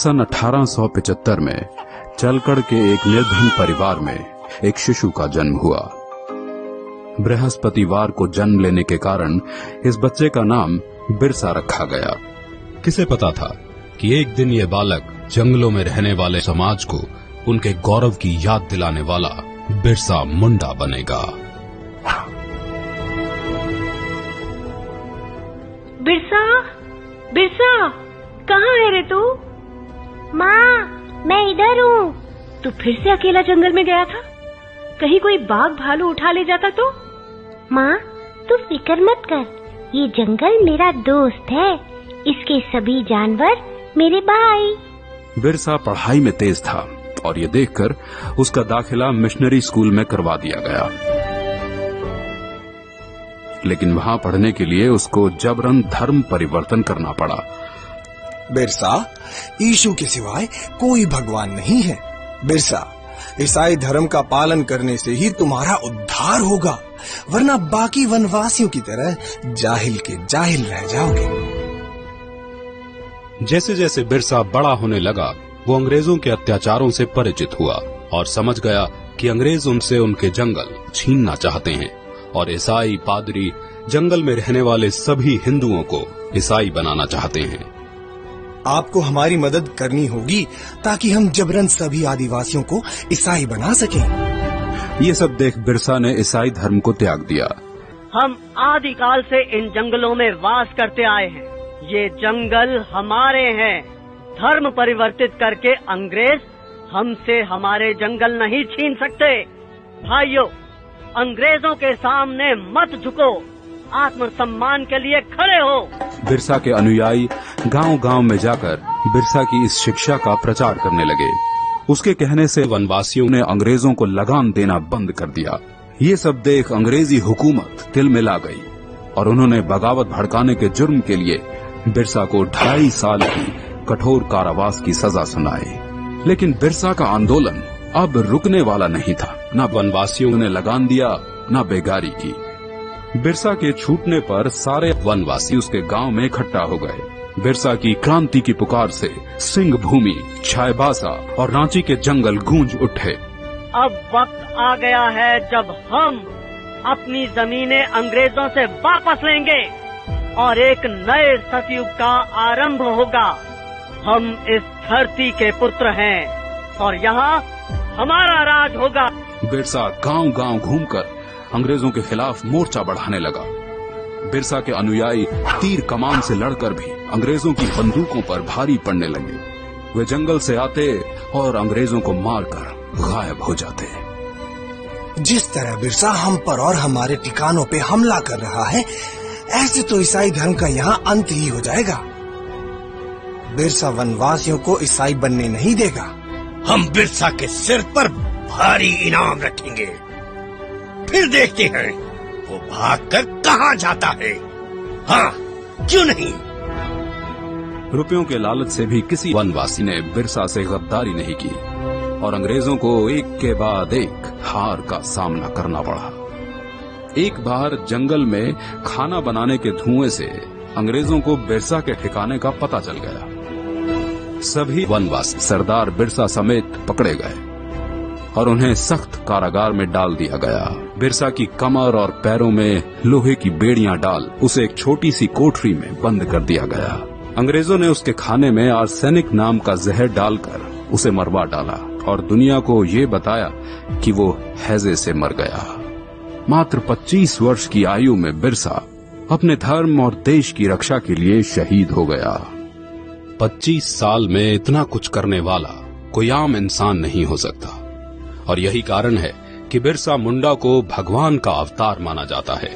सन 1875 में चलकड़ के एक निर्धन परिवार में एक शिशु का जन्म हुआ। बृहस्पतिवार को जन्म लेने के कारण इस बच्चे का नाम बिरसा रखा गया। किसे पता था कि एक दिन ये बालक जंगलों में रहने वाले समाज को उनके गौरव की याद दिलाने वाला बिरसा मुंडा बनेगा। बिरसा, बिरसा, कहाँ है रे तू? माँ, मैं इधर हूँ। तू फिर से अकेला जंगल में गया था? कहीं कोई बाघ भालू उठा ले जाता तो? माँ, तू फिक्र मत कर, ये जंगल मेरा दोस्त है, इसके सभी जानवर मेरे भाई। बिरसा पढ़ाई में तेज था और ये देखकर उसका दाखिला मिशनरी स्कूल में करवा दिया गया, लेकिन वहाँ पढ़ने के लिए उसको जबरन धर्म परिवर्तन करना पड़ा। बिरसा, यीशु के सिवाय कोई भगवान नहीं है। बिरसा, ईसाई धर्म का पालन करने से ही तुम्हारा उद्धार होगा, वरना बाकी वनवासियों की तरह जाहिल के जाहिल रह जाओगे। जैसे जैसे बिरसा बड़ा होने लगा, वो अंग्रेजों के अत्याचारों से परिचित हुआ और समझ गया कि अंग्रेज उनसे उनके जंगल छीनना चाहते हैं और ईसाई पादरी जंगल में रहने वाले सभी हिंदुओं को ईसाई बनाना चाहते हैं। आपको हमारी मदद करनी होगी ताकि हम जबरन सभी आदिवासियों को ईसाई बना सकें। ये सब देख बिरसा ने ईसाई धर्म को त्याग दिया। हम आदिकाल से इन जंगलों में वास करते आए हैं, ये जंगल हमारे हैं। धर्म परिवर्तित करके अंग्रेज हमसे हमारे जंगल नहीं छीन सकते। भाइयों, अंग्रेजों के सामने मत झुको, आत्मसम्मान के लिए खड़े हो। बिरसा के अनुयायी गांव-गांव में जाकर बिरसा की इस शिक्षा का प्रचार करने लगे। उसके कहने से वनवासियों ने अंग्रेजों को लगान देना बंद कर दिया। ये सब देख अंग्रेजी हुकूमत तिलमिला गई और उन्होंने बगावत भड़काने के जुर्म के लिए बिरसा को 2.5 साल की कठोर कारावास की सजा सुनाई। लेकिन बिरसा का आंदोलन अब रुकने वाला नहीं था। न वनवासियों ने लगान दिया, न बेगारी की। बिरसा के छूटने पर सारे वनवासी उसके गांव में इकट्ठा हो गए। बिरसा की क्रांति की पुकार से सिंह भूमि, चाईबासा और रांची के जंगल गूंज उठे। अब वक्त आ गया है जब हम अपनी जमीनें अंग्रेजों से वापस लेंगे और एक नए सतयुग का आरंभ होगा। हम इस धरती के पुत्र हैं और यहाँ हमारा राज होगा। बिरसा गांव-गांव घूमकर अंग्रेजों के खिलाफ मोर्चा बढ़ाने लगा। बिरसा के अनुयायी तीर कमान से लड़कर भी अंग्रेजों की बंदूकों पर भारी पड़ने लगे। वे जंगल से आते और अंग्रेजों को मारकर गायब हो जाते। जिस तरह बिरसा हम पर और हमारे ठिकानों पे हमला कर रहा है, ऐसे तो ईसाई धर्म का यहाँ अंत ही हो जाएगा। बिरसा वनवासियों को ईसाई बनने नहीं देगा। हम बिरसा के सिर पर भारी इनाम रखेंगे, फिर देखते हैं वो भागकर कहाँ जाता है। हाँ, क्यों नहीं? रुपयों के लालच से भी किसी वनवासी ने बिरसा से गद्दारी नहीं की और अंग्रेजों को एक के बाद एक हार का सामना करना पड़ा। एक बार जंगल में खाना बनाने के धुएं से अंग्रेजों को बिरसा के ठिकाने का पता चल गया। सभी वनवासी सरदार बिरसा समेत पकड़े गए और उन्हें सख्त कारागार में डाल दिया गया। बिरसा की कमर और पैरों में लोहे की बेड़ियां डाल उसे एक छोटी सी कोठरी में बंद कर दिया गया। अंग्रेजों ने उसके खाने में आर्सेनिक नाम का जहर डालकर उसे मरवा डाला और दुनिया को ये बताया कि वो हैजे से मर गया। मात्र 25 वर्ष की आयु में बिरसा अपने धर्म और देश की रक्षा के लिए शहीद हो गया। 25 साल में इतना कुछ करने वाला कोई आम इंसान नहीं हो सकता और यही कारण है कि बिरसा मुंडा को भगवान का अवतार माना जाता है।